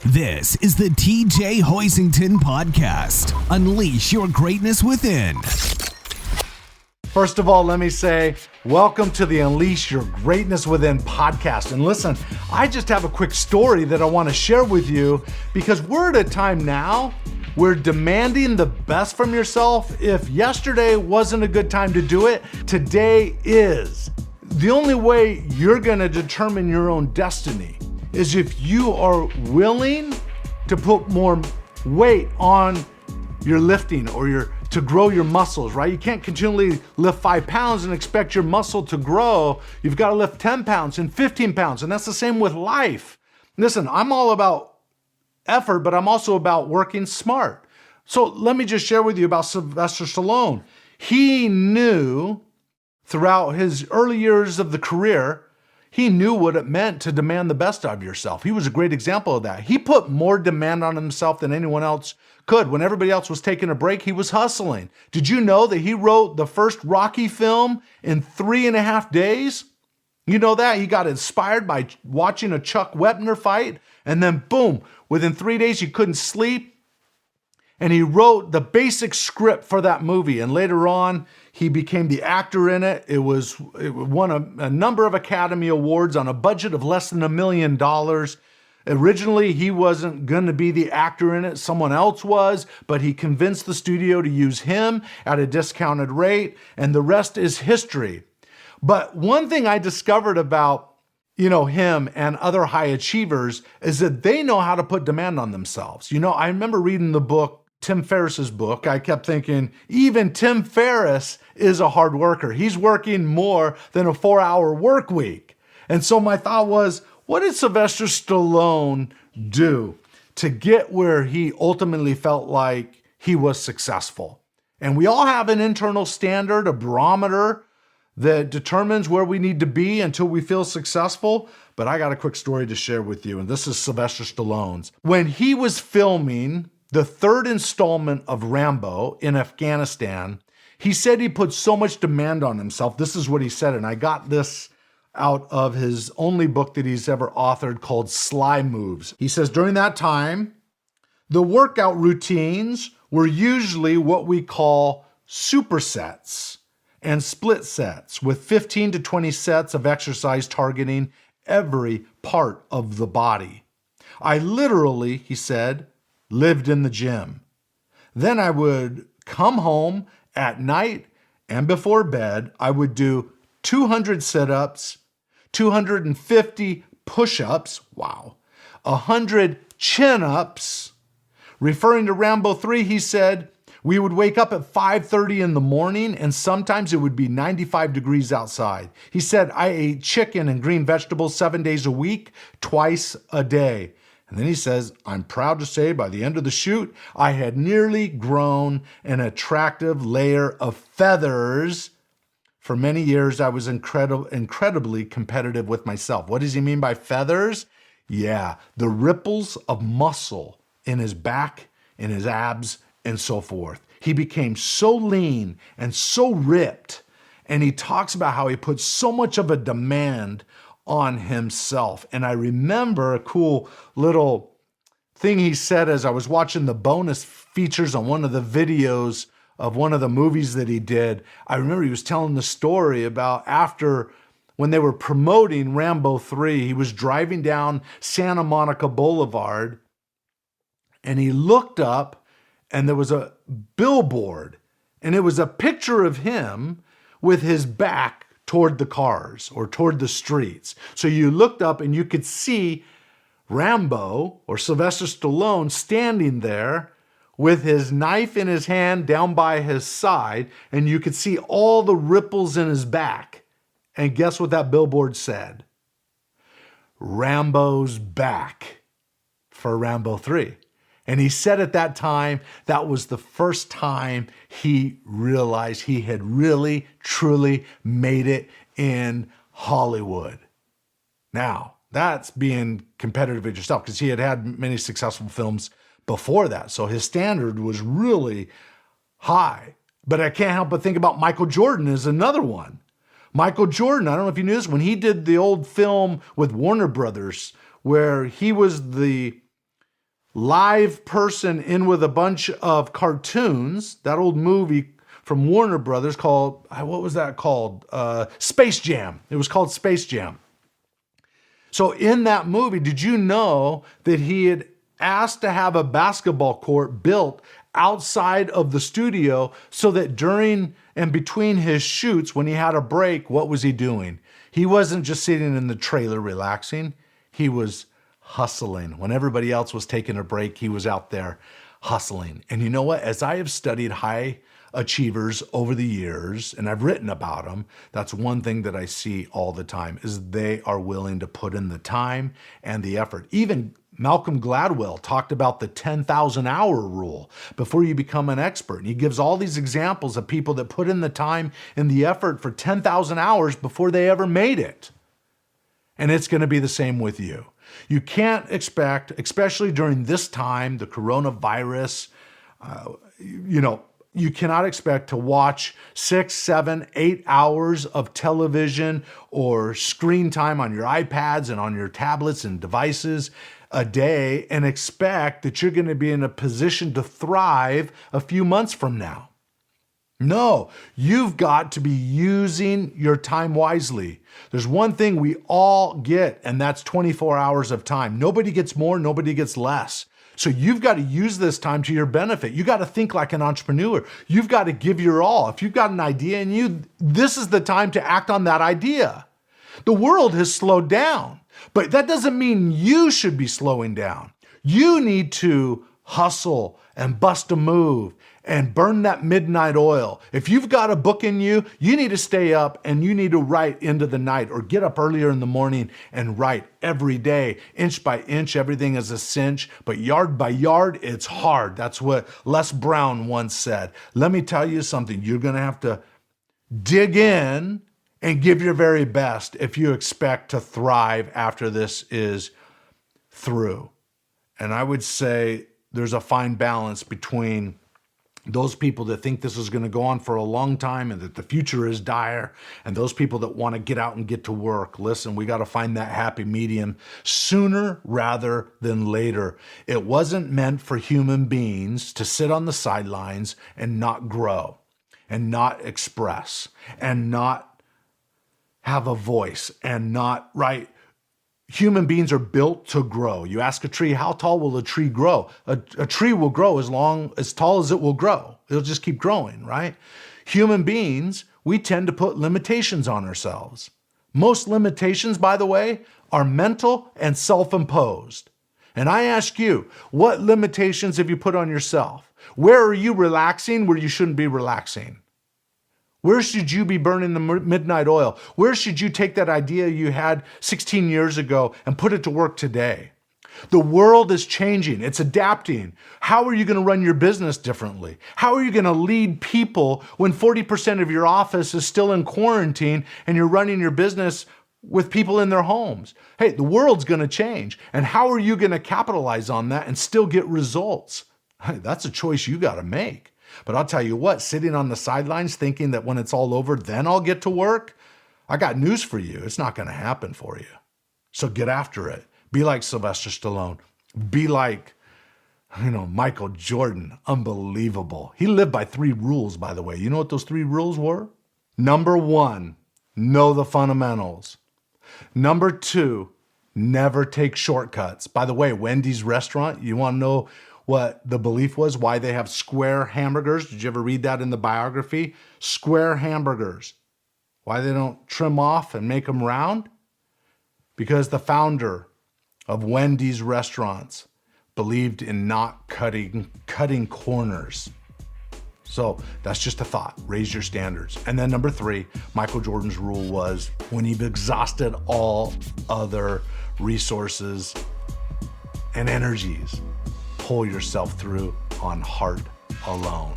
This is the TJ Hoisington Podcast. Unleash your greatness within. First of all, let me say, welcome to the Unleash Your Greatness Within podcast. And listen, I just have a quick story that I want to share with you because we're at a time now where demanding the best from yourself, if yesterday wasn't a good time to do it, today is. The only way you're going to determine your own destiny is if you are willing to put more weight on your lifting or to grow your muscles, right? You can't continually lift 5 pounds and expect your muscle to grow. You've got to lift 10 pounds and 15 pounds. And that's the same with life. Listen, I'm all about effort, but I'm also about working smart. So let me just share with you about Sylvester Stallone. He knew throughout his early years of the career, he knew what it meant to demand the best out of yourself. He was a great example of that. He put more demand on himself than anyone else could. When everybody else was taking a break, he was hustling. Did you know that he wrote the first Rocky film in 3.5 days? You know that? He got inspired by watching a Chuck Wepner fight, and then boom, within 3 days he couldn't sleep. And he wrote the basic script for that movie. And later on, he became the actor in it. It won a number of Academy Awards on a budget of less than $1 million. Originally, he wasn't going to be the actor in it. Someone else was, but he convinced the studio to use him at a discounted rate. And the rest is history. But one thing I discovered about him and other high achievers is that they know how to put demand on themselves. I remember reading the book, Tim Ferriss's book. I kept thinking, even Tim Ferriss is a hard worker. He's working more than a 4-hour work week. And so my thought was, what did Sylvester Stallone do to get where he ultimately felt like he was successful? And we all have an internal standard, a barometer that determines where we need to be until we feel successful. But I got a quick story to share with you, and this is Sylvester Stallone's. When he was filming the third installment of Rambo in Afghanistan, he said he put so much demand on himself. This is what he said, and I got this out of his only book that he's ever authored called Sly Moves. He says, during that time, the workout routines were usually what we call supersets and split sets with 15 to 20 sets of exercise targeting every part of the body. I literally, he said, lived in the gym. Then I would come home at night and before bed, I would do 200 sit-ups, 250 push-ups, wow, 100 chin-ups. Referring to Rambo 3, he said, we would wake up at 5:30 in the morning and sometimes it would be 95 degrees outside. He said, I ate chicken and green vegetables 7 days a week, twice a day. And then he says, I'm proud to say by the end of the shoot, I had nearly grown an attractive layer of feathers. For many years, I was incredibly competitive with myself. What does he mean by feathers? Yeah, the ripples of muscle in his back, in his abs, and so forth. He became so lean and so ripped. And he talks about how he put so much of a demand on himself. And I remember a cool little thing he said as I was watching the bonus features on one of the videos of one of the movies that he did. I remember he was telling the story about after when they were promoting Rambo 3, he was driving down Santa Monica Boulevard and he looked up and there was a billboard and it was a picture of him with his back toward the cars or toward the streets. So you looked up and you could see Rambo or Sylvester Stallone standing there with his knife in his hand down by his side, and you could see all the ripples in his back. And guess what that billboard said? Rambo's back for Rambo 3. And he said at that time, that was the first time he realized he had really, truly made it in Hollywood. Now, that's being competitive with yourself because he had had many successful films before that. So his standard was really high. But I can't help but think about Michael Jordan as another one. Michael Jordan, I don't know if you knew this, when he did the old film with Warner Brothers, where he was the live person in with a bunch of cartoons, that old movie from Warner Brothers called, what was that called? Space Jam. It was called Space Jam. So in that movie, did you know that he had asked to have a basketball court built outside of the studio so that during and between his shoots, when he had a break, what was he doing? He wasn't just sitting in the trailer relaxing. He was hustling. When everybody else was taking a break, he was out there hustling. And you know what? As I have studied high achievers over the years, and I've written about them, that's one thing that I see all the time is they are willing to put in the time and the effort. Even Malcolm Gladwell talked about the 10,000 hour rule before you become an expert. And he gives all these examples of people that put in the time and the effort for 10,000 hours before they ever made it. And it's going to be the same with you. You can't expect, especially during this time, the coronavirus, you cannot expect to watch 6, 7, 8 hours of television or screen time on your iPads and on your tablets and devices a day and expect that you're going to be in a position to thrive a few months from now. No, you've got to be using your time wisely. There's one thing we all get, and that's 24 hours of time. Nobody gets more, nobody gets less. So you've got to use this time to your benefit. You got to think like an entrepreneur. You've got to give your all. If you've got an idea in you, this is the time to act on that idea. The world has slowed down, but that doesn't mean you should be slowing down. You need to hustle and bust a move and burn that midnight oil. If you've got a book in you, you need to stay up and you need to write into the night or get up earlier in the morning and write every day. Inch by inch, everything is a cinch, but yard by yard, it's hard. That's what Les Brown once said. Let me tell you something. You're going to have to dig in and give your very best if you expect to thrive after this is through. And I would say there's a fine balance between those people that think this is going to go on for a long time and that the future is dire, and those people that want to get out and get to work. Listen, we got to find that happy medium sooner rather than later. It wasn't meant for human beings to sit on the sidelines and not grow and not express and not have a voice and not, right? Human beings are built to grow. You ask a tree, how tall will a tree grow? A tree will grow as tall as it will grow. It'll just keep growing, right? Human beings, we tend to put limitations on ourselves. Most limitations, by the way, are mental and self-imposed. And I ask you, what limitations have you put on yourself? Where are you relaxing where you shouldn't be relaxing? Where should you be burning the midnight oil? Where should you take that idea you had 16 years ago and put it to work today? The world is changing. It's adapting. How are you going to run your business differently? How are you going to lead people when 40% of your office is still in quarantine and you're running your business with people in their homes? Hey, the world's going to change. And how are you going to capitalize on that and still get results? Hey, that's a choice you got to make. But I'll tell you what, sitting on the sidelines thinking that when it's all over, then I'll get to work, I got news for you. It's not going to happen for you. So get after it. Be like Sylvester Stallone. Be like, Michael Jordan. Unbelievable. He lived by 3 rules, by the way. You know what those 3 rules were? Number 1, know the fundamentals. Number 2, never take shortcuts. By the way, Wendy's restaurant, you want to know what the belief was, why they have square hamburgers? Did you ever read that in the biography? Square hamburgers. Why they don't trim off and make them round? Because the founder of Wendy's restaurants believed in not cutting corners. So that's just a thought. Raise your standards. And then number 3, Michael Jordan's rule was when you've exhausted all other resources and energies, pull yourself through on heart alone.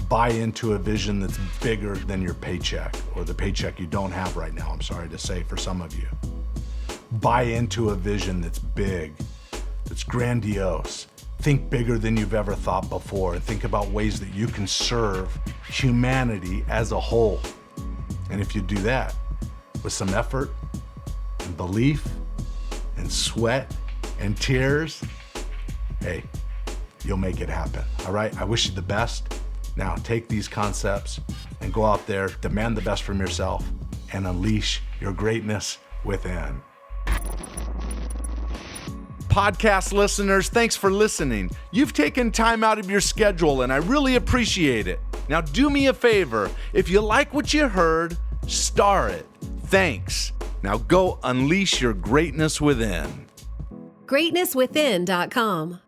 Buy into a vision that's bigger than your paycheck or the paycheck you don't have right now, I'm sorry to say for some of you. Buy into a vision that's big, that's grandiose. Think bigger than you've ever thought before and think about ways that you can serve humanity as a whole. And if you do that with some effort and belief and sweat and tears, hey, you'll make it happen. All right? I wish you the best. Now take these concepts and go out there, demand the best from yourself, and unleash your greatness within. Podcast listeners, thanks for listening. You've taken time out of your schedule, and I really appreciate it. Now do me a favor. If you like what you heard, star it. Thanks. Now go unleash your greatness within. GreatnessWithin.com